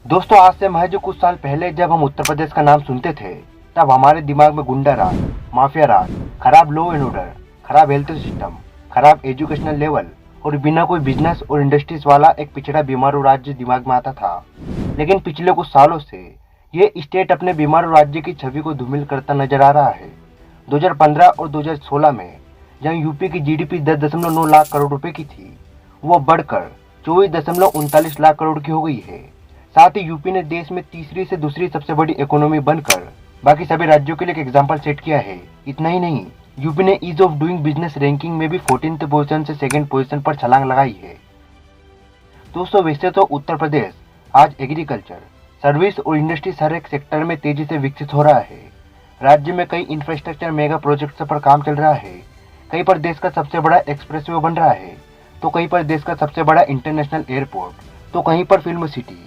दोस्तों, आज से महज कुछ साल पहले जब हम उत्तर प्रदेश का नाम सुनते थे, तब हमारे दिमाग में गुंडा राज, माफिया राज, खराब लॉ एंड ऑर्डर, खराब हेल्थ सिस्टम, खराब एजुकेशनल लेवल और बिना कोई बिजनेस और इंडस्ट्रीज वाला एक पिछड़ा बीमारू राज्य दिमाग में आता था। लेकिन पिछले कुछ सालों से ये स्टेट अपने बीमारू राज्य की छवि को धूमिल करता नजर आ रहा है। 2015 और 2016 में जहाँ यूपी की जीडीपी 10.9 लाख करोड़ रुपए की थी, वो बढ़कर 24.39 लाख करोड़ की हो गई है। साथ ही यूपी ने देश में तीसरी से दूसरी सबसे बड़ी इकोनॉमी बनकर बाकी सभी राज्यों के लिए एक एग्जाम्पल सेट किया है। इतना ही नहीं, यूपी ने ease of doing business ranking में भी 14th पोजीशन से सेकंड पोजीशन पर छलांग लगाई है। दोस्तों, वैसे तो उत्तर प्रदेश आज एग्रीकल्चर, सर्विस और इंडस्ट्रीज हर एक सेक्टर में तेजी से विकसित हो रहा है। राज्य में कई इंफ्रास्ट्रक्चर मेगा प्रोजेक्ट्स पर काम चल रहा है। कहीं पर देश का सबसे बड़ा एक्सप्रेसवे बन रहा है, तो कहीं पर देश का सबसे बड़ा इंटरनेशनल एयरपोर्ट, तो कहीं पर फिल्म सिटी।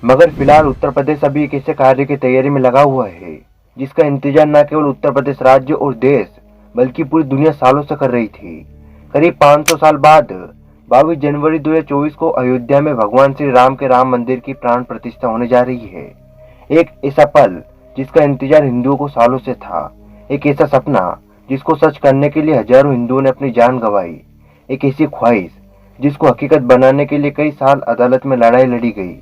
मगर फिलहाल उत्तर प्रदेश अभी एक ऐसे कार्य की तैयारी में लगा हुआ है जिसका इंतजार न केवल उत्तर प्रदेश राज्य और देश बल्कि पूरी दुनिया सालों से कर रही थी। करीब 500 साल बाद 22 जनवरी 2024 को अयोध्या में भगवान श्री राम के राम मंदिर की प्राण प्रतिष्ठा होने जा रही है। एक ऐसा पल जिसका इंतजार हिंदुओं को सालों से था, एक ऐसा सपना जिसको सच करने के लिए हजारों हिंदुओं ने अपनी जान गंवाई, एक ऐसी ख्वाहिश जिसको हकीकत बनाने के लिए कई साल अदालत में लड़ाई लड़ी गई।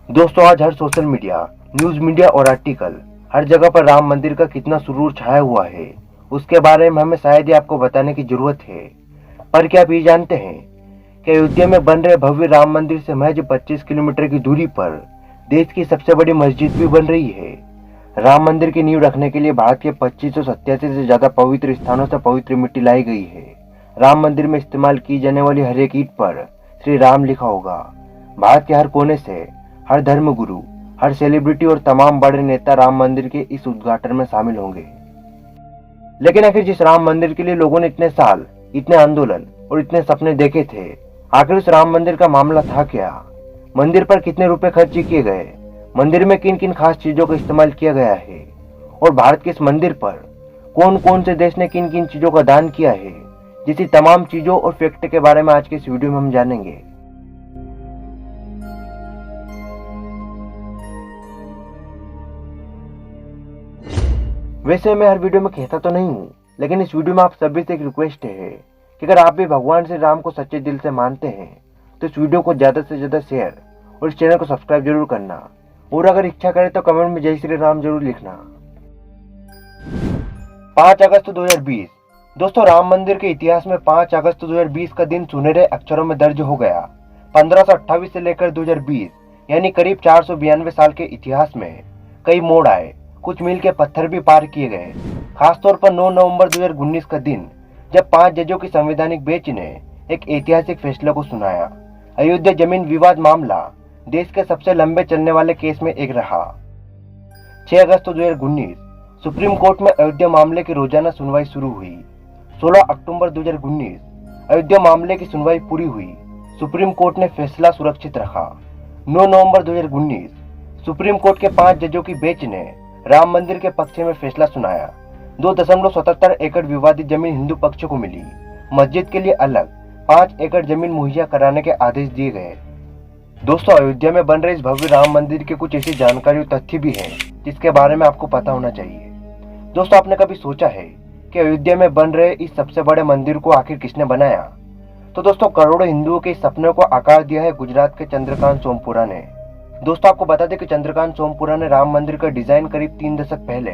दोस्तों, आज हर सोशल मीडिया, न्यूज मीडिया और आर्टिकल हर जगह पर राम मंदिर का कितना सुरूर छाया हुआ है, उसके बारे में हमें शायद ही आपको बताने की जरूरत है। पर क्या आप ये जानते हैं कि अयोध्या में बन रहे भव्य राम मंदिर से महज 25 किलोमीटर की दूरी पर देश की सबसे बड़ी मस्जिद भी बन रही है। राम मंदिर की नींव रखने के लिए भारत के 2587 से ज्यादा पवित्र स्थानों से पवित्र मिट्टी लाई गई है। राम मंदिर में इस्तेमाल की जाने वाली हर एक ईंट पर श्री राम लिखा होगा। भारत के हर कोने से हर धर्म गुरु, हर सेलिब्रिटी और तमाम बड़े नेता राम मंदिर के इस उद्घाटन में शामिल होंगे। लेकिन आखिर जिस राम मंदिर के लिए लोगों ने इतने साल, इतने आंदोलन और इतने सपने देखे थे, आखिर उस राम मंदिर का मामला था क्या? मंदिर पर कितने रुपए खर्च किए गए? मंदिर में किन किन खास चीजों का इस्तेमाल किया गया है? और भारत के इस मंदिर पर कौन कौन से देश ने किन किन चीजों का दान किया है? जिसी तमाम चीजों और फैक्ट के बारे में आज के इस वीडियो में हम जानेंगे। वैसे मैं हर वीडियो में कहता तो नहीं हूँ, लेकिन इस वीडियो में आप सभी से एक रिक्वेस्ट है कि अगर आप भी भगवान श्री राम को सच्चे दिल से मानते हैं तो इस वीडियो को ज्यादा से ज्यादा शेयर और इस चैनल को सब्सक्राइब जरूर करना, और अगर इच्छा करे तो कमेंट में जय श्री राम जरूर लिखना। 5 अगस्त 2020। दोस्तों, राम मंदिर के इतिहास में 5 अगस्त 2020 का दिन सुनहरे अक्षरों में दर्ज हो गया। 1528 से लेकर 2020 यानी करीब 492 साल के इतिहास में कई मोड़ आए, कुछ मील के पत्थर भी पार किए गए। खासतौर पर 9 नवंबर 2019 का दिन, जब 5 जजों की संवैधानिक बेंच ने एक ऐतिहासिक फैसले को सुनाया। अयोध्या जमीन विवाद मामला देश के सबसे लंबे चलने वाले केस में एक रहा। 6 अगस्त 2019 सुप्रीम कोर्ट में अयोध्या मामले की रोजाना सुनवाई शुरू हुई। 16 अक्टूबर 2019 अयोध्या मामले की सुनवाई पूरी हुई। सुप्रीम कोर्ट ने फैसला सुरक्षित रखा। 9 नवंबर 2019 सुप्रीम कोर्ट के 5 जजों की बेंच ने राम मंदिर के पक्ष में फैसला सुनाया। 2.77 एकड़ विवादित जमीन हिंदू पक्ष को मिली। मस्जिद के लिए अलग 5 एकड़ जमीन मुहैया कराने के आदेश दिए गए। दोस्तों, अयोध्या में बन रहे इस भव्य राम मंदिर के कुछ ऐसी जानकारी और तथ्य भी हैं जिसके बारे में आपको पता होना चाहिए। दोस्तों, आपने कभी सोचा है कि अयोध्या में बन रहे इस सबसे बड़े मंदिर को आखिर किसने बनाया? तो दोस्तों, करोड़ों हिंदुओं के इस सपने को आकार दिया है गुजरात के चंद्रकांत सोमपुरा ने। दोस्तों, आपको बता दें कि चंद्रकांत सोमपुरा ने राम मंदिर का डिजाइन करीब 3 दशक पहले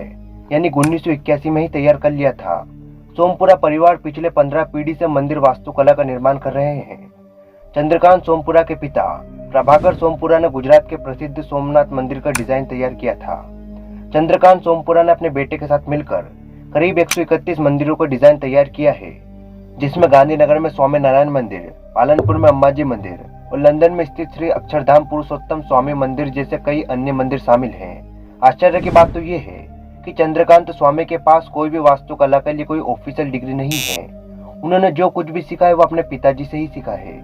यानी 1981 में ही तैयार कर लिया था। सोमपुरा परिवार पिछले 15 पीढ़ी से मंदिर वास्तुकला का निर्माण कर रहे हैं। चंद्रकांत सोमपुरा के पिता प्रभाकर सोमपुरा ने गुजरात के प्रसिद्ध सोमनाथ मंदिर का डिजाइन तैयार किया था। चंद्रकांत सोमपुरा ने अपने बेटे के साथ मिलकर करीब 131 मंदिरों का डिजाइन तैयार किया है, जिसमें गांधीनगर में स्वामी नारायण मंदिर, पालनपुर में अम्बाजी मंदिर और लंदन में स्थित श्री अक्षरधाम पुरुषोत्तम स्वामी मंदिर जैसे कई अन्य मंदिर शामिल हैं। आश्चर्य की बात तो ये है कि चंद्रकांत स्वामी के पास कोई भी वास्तुकला के लिए कोई ऑफिशियल डिग्री नहीं है। उन्होंने जो कुछ भी सीखा है वो अपने पिताजी से ही सीखा है।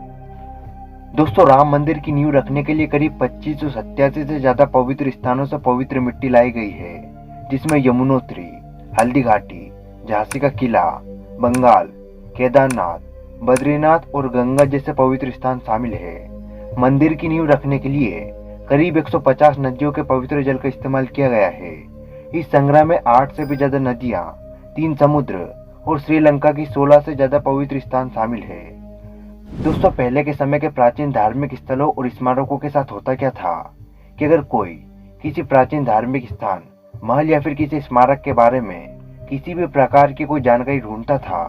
दोस्तों, राम मंदिर की नींव रखने के लिए करीब 2587 से ज्यादा पवित्र स्थानों से पवित्र मिट्टी लाई गई है, जिसमें यमुनोत्री, हल्दी घाटी, झांसी का किला, बंगाल, केदारनाथ, बद्रीनाथ और गंगा जैसे पवित्र स्थान शामिल है। मंदिर की नींव रखने के लिए करीब 150 नदियों के पवित्र जल का इस्तेमाल किया गया है। इस संग्रह में 8 से भी ज्यादा नदियां, 3 समुद्र और श्रीलंका की 16 से ज्यादा पवित्र स्थान शामिल है। दोस्तों, पहले के समय के प्राचीन धार्मिक स्थलों और स्मारकों के साथ होता क्या था कि अगर कोई किसी प्राचीन धार्मिक स्थान, महल या फिर किसी स्मारक के बारे में किसी भी प्रकार की कोई जानकारी ढूंढता था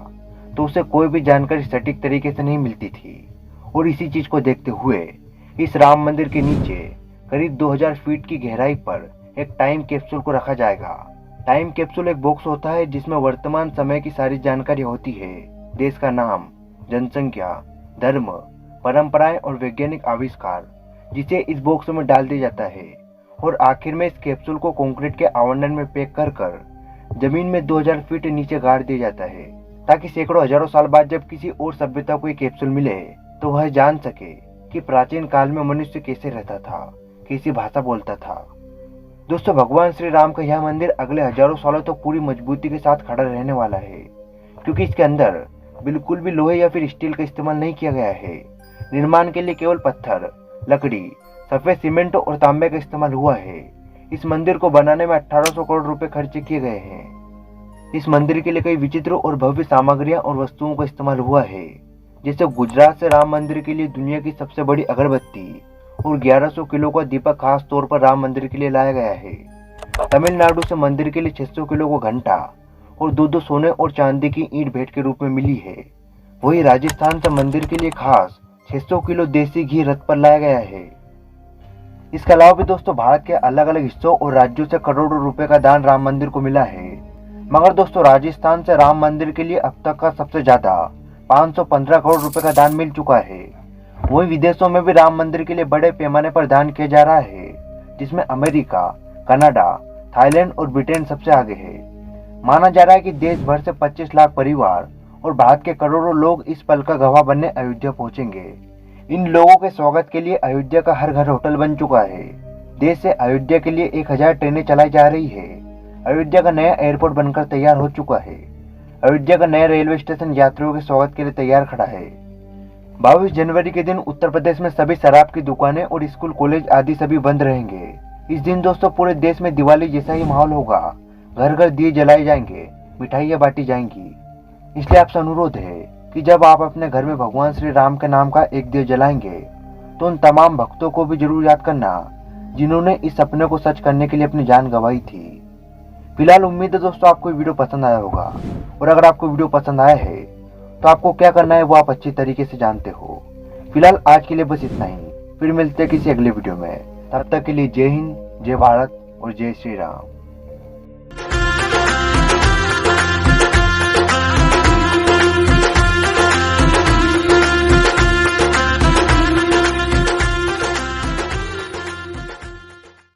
तो उसे कोई भी जानकारी सटीक तरीके से नहीं मिलती थी। और इसी चीज को देखते हुए इस राम मंदिर के नीचे करीब 2000 फीट की गहराई पर एक टाइम कैप्सूल को रखा जाएगा। टाइम कैप्सूल एक बॉक्स होता है जिसमें वर्तमान समय की सारी जानकारी होती है। देश का नाम, जनसंख्या, धर्म, परंपराएं और वैज्ञानिक आविष्कार, जिसे इस बॉक्स में डाल दिया जाता है। और आखिर में इस कैप्सूल को कंक्रीट के आवरण में पैक कर जमीन में 2000 फीट नीचे गाड़ दिया जाता है, ताकि सैकड़ों हजारों साल बाद जब किसी और सभ्यता को ये कैप्सूल मिले तो वह जान सके कि प्राचीन काल में मनुष्य कैसे रहता था, कैसी भाषा बोलता था। दोस्तों, भगवान श्री राम का यह मंदिर अगले हजारों सालों तक तो पूरी मजबूती के साथ खड़ा रहने वाला है, क्योंकि इसके अंदर बिल्कुल भी लोहे या फिर स्टील का इस्तेमाल नहीं किया गया है। निर्माण के लिए केवल पत्थर, लकड़ी, सफेद सीमेंट और तांबे का इस्तेमाल हुआ है। इस मंदिर को बनाने में 1800 करोड़ रुपए खर्च किए गए हैं। इस मंदिर के लिए कई विचित्र और भव्य सामग्रियां और वस्तुओं का इस्तेमाल हुआ है, जैसे गुजरात से राम मंदिर के लिए दुनिया की सबसे बड़ी अगरबत्ती और 1100 किलो का दीपक खास तौर पर राम मंदिर के लिए लाया गया है। तमिलनाडु से मंदिर के लिए 600 किलो का घंटा और 2 सोने और चांदी की ईंट भेंट के रूप में मिली है। वही राजस्थान से मंदिर के लिए खास 600 किलो देसी घी रथ पर लाया गया है। इसके अलावा भी दोस्तों, भारत के अलग अलग हिस्सों और राज्यों से करोड़ों रुपए का दान राम मंदिर को मिला है। मगर दोस्तों, राजस्थान से राम मंदिर के लिए अब तक का सबसे ज्यादा 515 करोड़ रुपए का दान मिल चुका है। वहीं विदेशों में भी राम मंदिर के लिए बड़े पैमाने पर दान किया जा रहा है, जिसमें अमेरिका, कनाडा, थाईलैंड और ब्रिटेन सबसे आगे है। माना जा रहा है कि देश भर से 25 लाख परिवार और भारत के करोड़ों लोग इस पल का गवाह बनने अयोध्या पहुंचेंगे। इन लोगों के स्वागत के लिए अयोध्या का हर घर होटल बन चुका है। देश से अयोध्या के लिए 1000 ट्रेनें चलाई जा रही है। अयोध्या का नया एयरपोर्ट बनकर तैयार हो चुका है। अयोध्या का नया रेलवे स्टेशन यात्रियों के स्वागत के लिए तैयार खड़ा है। 22 जनवरी के दिन उत्तर प्रदेश में सभी शराब की दुकानें और स्कूल, कॉलेज आदि सभी बंद रहेंगे। इस दिन दोस्तों, पूरे देश में दिवाली जैसा ही माहौल होगा। घर घर दिए जलाए जाएंगे, मिठाइयाँ बांटी जाएंगी। इसलिए आपसे अनुरोध है कि जब आप अपने घर में भगवान श्री राम के नाम का एक दिया जलाएंगे तो उन तमाम भक्तों को भी जरूर याद करना जिन्होंने इस सपने को सच करने के लिए अपनी जान गंवाई थी। फिलहाल उम्मीद है दोस्तों आपको वीडियो पसंद आया होगा, और अगर आपको वीडियो पसंद आया है तो आपको क्या करना है वो आप अच्छी तरीके से जानते हो। फिलहाल आज के लिए बस इतना ही, फिर मिलते हैं किसी अगले वीडियो में। तब तक के लिए जय हिंद, जय भारत और जय श्री राम।